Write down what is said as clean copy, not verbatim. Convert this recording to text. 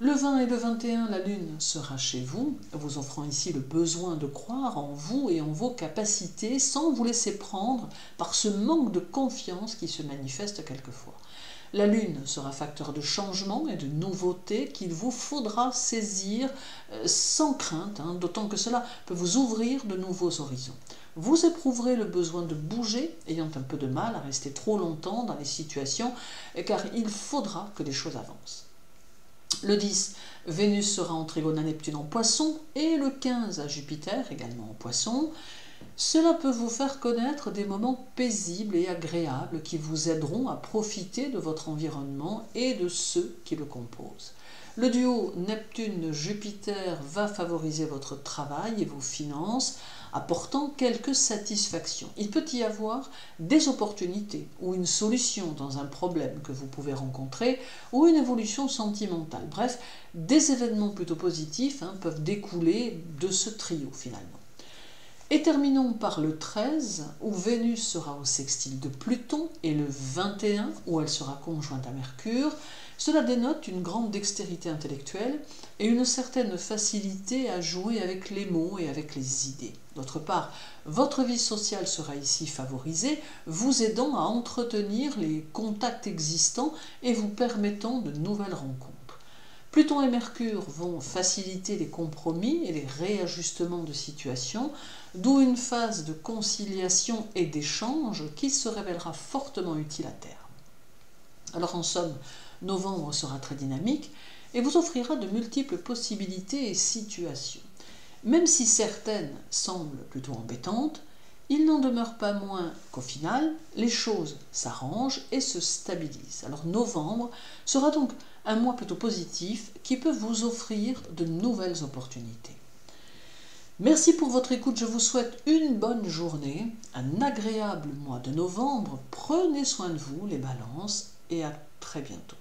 Le 20 et le 21, la Lune sera chez vous, vous offrant ici le besoin de croire en vous et en vos capacités sans vous laisser prendre par ce manque de confiance qui se manifeste quelquefois. La Lune sera facteur de changement et de nouveauté qu'il vous faudra saisir sans crainte, d'autant que cela peut vous ouvrir de nouveaux horizons. Vous éprouverez le besoin de bouger, ayant un peu de mal à rester trop longtemps dans les situations, car il faudra que les choses avancent. Le 10, Vénus sera en trigone à Neptune en Poisson et le 15 à Jupiter, également en Poisson. Cela peut vous faire connaître des moments paisibles et agréables qui vous aideront à profiter de votre environnement et de ceux qui le composent. Le duo Neptune-Jupiter va favoriser votre travail et vos finances, apportant quelques satisfactions. Il peut y avoir des opportunités ou une solution dans un problème que vous pouvez rencontrer ou une évolution sentimentale. Bref, des événements plutôt positifs peuvent découler de ce trio finalement. Et terminons par le 13, où Vénus sera au sextile de Pluton, et le 21, où elle sera conjointe à Mercure. Cela dénote une grande dextérité intellectuelle et une certaine facilité à jouer avec les mots et avec les idées. D'autre part, votre vie sociale sera ici favorisée, vous aidant à entretenir les contacts existants et vous permettant de nouvelles rencontres. Pluton et Mercure vont faciliter les compromis et les réajustements de situation, d'où une phase de conciliation et d'échange qui se révélera fortement utile à terme. Alors en somme, novembre sera très dynamique et vous offrira de multiples possibilités et situations. Même si certaines semblent plutôt embêtantes, il n'en demeure pas moins qu'au final, les choses s'arrangent et se stabilisent. Alors novembre sera donc un mois plutôt positif qui peut vous offrir de nouvelles opportunités. Merci pour votre écoute, je vous souhaite une bonne journée, un agréable mois de novembre, prenez soin de vous les balances et à très bientôt.